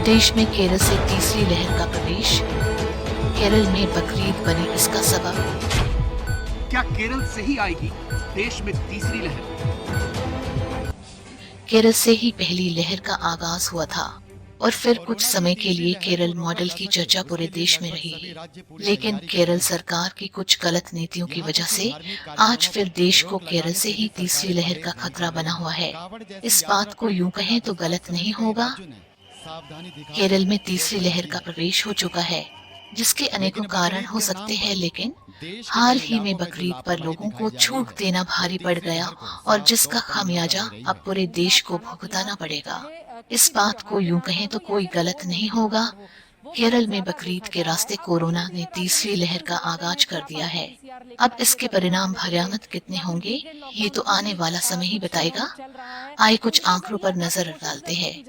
देश में केरल से तीसरी लहर का प्रवेश, केरल में बकरीद बनी इसका सबब। क्या केरल से ही आएगी देश में तीसरी लहर? केरल से ही पहली लहर का आगाज हुआ था और फिर कुछ समय के लिए केरल मॉडल की चर्चा पूरे देश में रही, लेकिन केरल सरकार की कुछ गलत नीतियों की वजह से आज फिर देश को केरल से ही तीसरी लहर का खतरा बना हुआ है। इस बात को यूं कहें तो गलत नहीं होगा। केरल में तीसरी लहर का प्रवेश हो चुका है, जिसके अनेकों कारण हो सकते हैं, लेकिन हाल ही में बकरीद पर लोगों को छूट देना भारी पड़ गया और जिसका खामियाजा अब पूरे देश को भुगताना पड़ेगा। इस बात को यूं कहें तो कोई गलत नहीं होगा। केरल में बकरीद के रास्ते कोरोना ने तीसरी लहर का आगाज कर दिया है। अब इसके परिणाम भयानक कितने होंगे ये तो आने वाला समय ही बताएगा। आइए कुछ आंकड़ों पर नजर डालते हैं।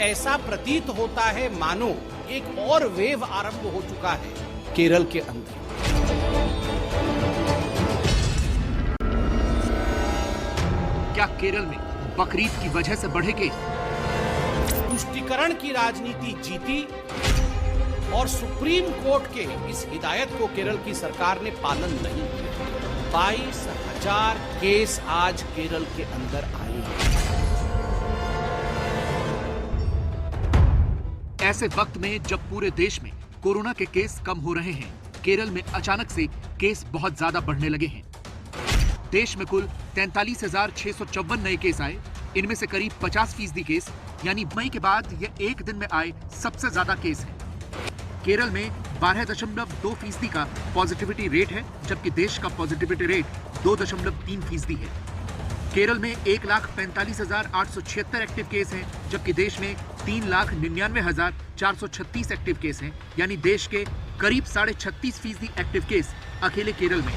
ऐसा प्रतीत होता है मानो एक और वेव आरंभ हो चुका है केरल के अंदर। क्या केरल में बकरीद की वजह से बढ़े केस? तुष्टीकरण की राजनीति जीती और सुप्रीम कोर्ट के इस हिदायत को केरल की सरकार ने पालन नहीं किया। 22,000 केस आज केरल के अंदर आए हैं। ऐसे वक्त में जब पूरे देश में कोरोना के केस कम हो रहे हैं, केरल में अचानक से केस बहुत ज्यादा बढ़ने लगे हैं। देश में कुल 43,654 नए केस आए। इनमें से करीब 50% केस यानी मई के बाद ये एक दिन में आए सबसे ज्यादा केस हैं। केरल में 12.2% का पॉजिटिविटी रेट है, जबकि देश का पॉजिटिविटी रेट 2.3% है। केरल में 1,45,876 एक्टिव केस हैं, जबकि देश में 3,99,436 एक्टिव केस हैं, यानी देश के करीब 36.5% एक्टिव केस अकेले केरल में।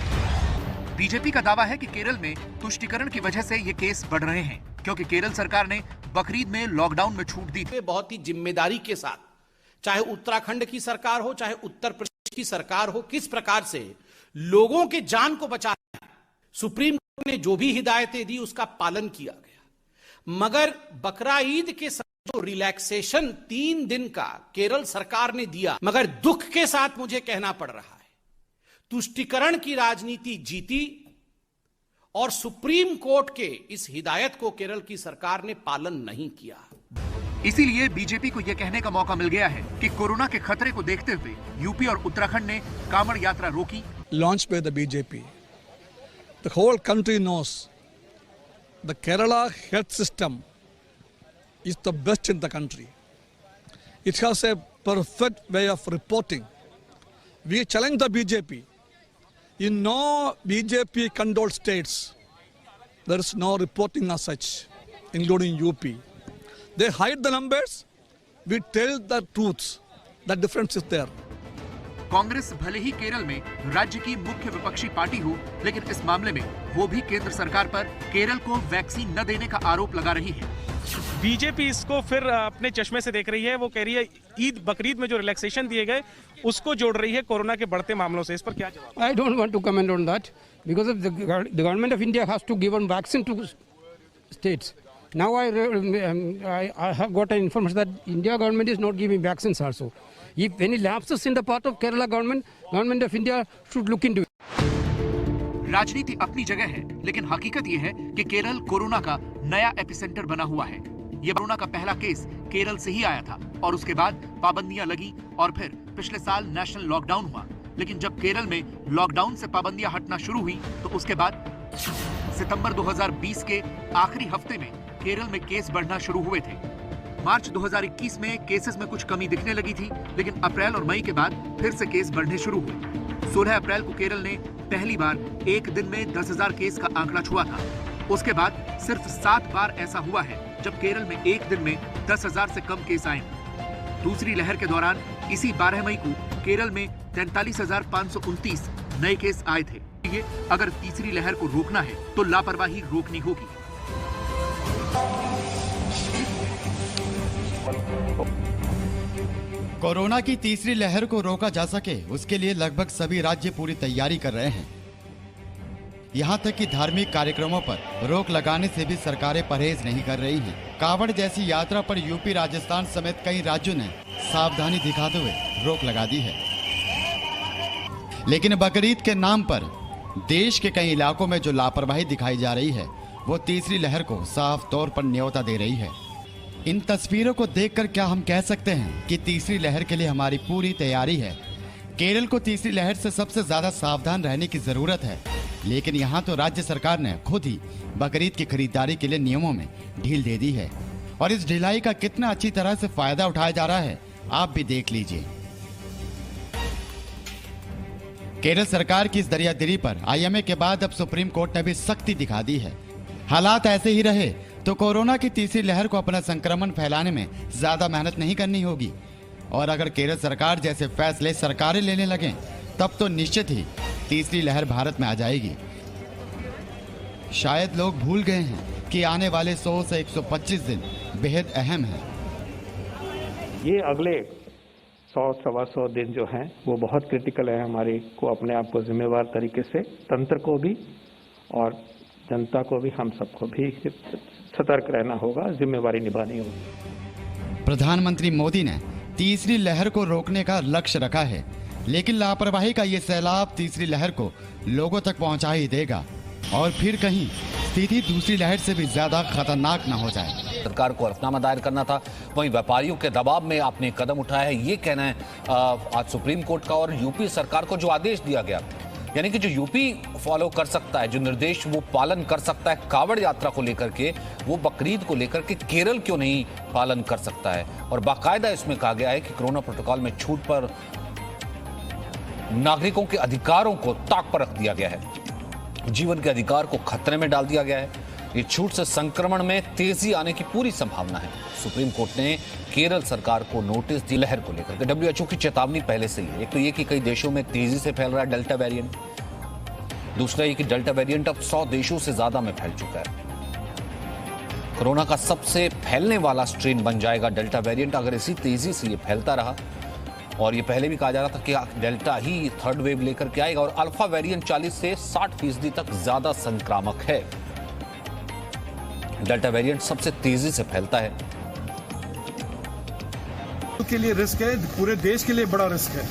बीजेपी का दावा है कि केरल में तुष्टीकरण की वजह से ये केस बढ़ रहे हैं, क्योंकि केरल सरकार ने बकरीद में लॉकडाउन में छूट दी थी। बहुत ही जिम्मेदारी के साथ, चाहे उत्तराखंड की सरकार हो, चाहे उत्तर प्रदेश की सरकार हो, किस प्रकार से लोगों के जान को बचाना है। सुप्रीम कोर्ट ने जो भी हिदायतें दी उसका पालन किया गया, मगर बकरा ईद के जो रिलैक्सेशन 3 दिन का केरल सरकार ने दिया, मगर दुख के साथ मुझे कहना पड़ रहा है तुष्टीकरण की राजनीति जीती और सुप्रीम कोर्ट के इस हिदायत को केरल की सरकार ने पालन नहीं किया। इसीलिए बीजेपी को यह कहने का मौका मिल गया है कि कोरोना के खतरे को देखते हुए यूपी और उत्तराखंड ने कांवड़ यात्रा रोकी। Launched by the BJP. The whole country knows the Kerala health system is the best in the country. It has a perfect way of reporting. We challenge the BJP. In no BJP controlled states, there is no reporting as such, including UP. They hide the numbers. We tell the truths. The difference is there. Congress भले ही केरल में राज्य की मुख्य विपक्षी party हो, लेकिन इस मामले में वो भी केंद्र सरकार पर केरल को वैक्सीन न देने का आरोप लगा रही है। बीजेपी इसको फिर अपने चश्मे से देख रही है। वो कह रही है ईद बकरीद में जो रिलैक्सेशन दिए गए उसको जोड़ रही है कोरोना के बढ़ते मामलों से। इस पर क्या जवाब? I don't want to comment on that because of the government of India has to give one vaccine to states. Now I have got an information that India government is not giving vaccines also. If any lapses in the part of Kerala government of India should look into it. राजनीति अपनी जगह है, लेकिन हकीकत ये है कि Kerala corona का नया एपिसेंटर बना हुआ है। ये कोरोना का पहला केस केरल से ही आया था और उसके बाद पाबंदियां लगी और फिर पिछले साल नेशनल लॉकडाउन हुआ। लेकिन जब केरल में लॉकडाउन से पाबंदियां हटना शुरू हुई तो उसके बाद सितंबर 2020 के आखिरी हफ्ते में केरल में केस बढ़ना शुरू हुए थे। मार्च 2021 में केसेस में कुछ कमी दिखने लगी थी, लेकिन अप्रैल और मई के बाद फिर से केस बढ़ने शुरू हुए। 16 अप्रैल को केरल ने पहली बार एक दिन में 10,000 केस का आंकड़ा छुआ था। उसके बाद सिर्फ 7 बार ऐसा हुआ है जब केरल में एक दिन में 10,000 से कम केस आए। दूसरी लहर के दौरान इसी 12 मई को केरल में 43,529 नए केस आए थे। अगर तीसरी लहर को रोकना है तो लापरवाही रोकनी होगी। कोरोना की तीसरी लहर को रोका जा सके उसके लिए लगभग सभी राज्य पूरी तैयारी कर रहे हैं। यहां तक कि धार्मिक कार्यक्रमों पर रोक लगाने से भी सरकारें परहेज नहीं कर रही हैं। कांवड़ जैसी यात्रा पर यूपी, राजस्थान समेत कई राज्यों ने सावधानी दिखाते हुए रोक लगा दी है। लेकिन बकरीद के नाम पर देश के कई इलाकों में जो लापरवाही दिखाई जा रही है वो तीसरी लहर को साफ तौर पर न्योता दे रही है। इन तस्वीरों को देखकर क्या हम कह सकते हैं कि तीसरी लहर के लिए हमारी पूरी तैयारी है? केरल को तीसरी लहर से सबसे ज्यादा सावधान रहने की जरूरत है, लेकिन यहाँ तो राज्य सरकार ने खुद ही बकरीद की खरीदारी के लिए नियमों में ढील दे दी है और इस ढिलाई का कितना अच्छी तरह से फायदा उठाया जा रहा है आप भी देख लीजिए। केरल सरकार की इस दरियादिली पर आईएमए के बाद अब सुप्रीम कोर्ट ने भी सख्ती दिखा दी है। हालात ऐसे ही रहे तो कोरोना की तीसरी लहर को अपना संक्रमण फैलाने में ज्यादा मेहनत नहीं करनी होगी और अगर केरल सरकार जैसे फैसले सरकारें लेने लगें तब तो निश्चित ही तीसरी लहर भारत में आ जाएगी। शायद लोग भूल गए हैं कि आने वाले 100 से 125 दिन बेहद अहम हैं। ये अगले 100-125 दिन जो हैं वो बहुत क्रिटिकल है हमारे को अपने आप को जिम्मेवार तरीके से तंत्र को भी और जनता को भी हम सबको भी सतर्क रहना होगा, जिम्मेवारी निभानी होगी। प्रधानमंत्री मोदी ने तीसरी लहर को रोकने का लक्ष्य रखा है, लेकिन लापरवाही का ये सैलाब तीसरी लहर को लोगों तक पहुंचा ही देगा और फिर कहीं स्थिति दूसरी लहर से भी ज्यादा खतरनाक न हो जाए। सरकार को हलफनामा दायर करना था, वहीं व्यापारियों के दबाव में आपने कदम उठाया है, ये कहना है आज सुप्रीम कोर्ट का। और यूपी सरकार को जो आदेश दिया गया, यानी कि जो यूपी फॉलो कर सकता है, जो निर्देश वो पालन कर सकता है कांवड़ यात्रा को लेकर के, वो बकरीद को लेकर के केरल क्यों नहीं पालन कर सकता है। और बाकायदा इसमें कहा गया है कि कोरोना प्रोटोकॉल में छूट पर नागरिकों के अधिकारों को ताक पर रख दिया गया है, जीवन के अधिकार को खतरे में डाल दिया गया है। ये छूट से संक्रमण में तेजी आने की पूरी संभावना है। सुप्रीम कोर्ट ने केरल सरकार को नोटिस दी लहर को लेकर के। डब्ल्यूएचओ की चेतावनी पहले से ही है। एक तो ये कि कई देशों में तेजी से फैल रहा है डेल्टा वेरिएंट, दूसरा ये कि डेल्टा वेरिएंट अब 100 देशों से ज्यादा में फैल चुका है। कोरोना का सबसे फैलने वाला स्ट्रेन बन जाएगा डेल्टा वेरिएंट अगर इसी तेजी से ये फैलता रहा। और ये पहले भी कहा जा रहा था कि डेल्टा ही थर्ड वेव लेकर के आएगा और अल्फा वेरिएंट 40 से 60% तक ज्यादा संक्रामक है। डेल्टा वेरिएंट सबसे तेजी से फैलता है। के लिए रिस्क है, पूरे देश के लिए बड़ा रिस्क है।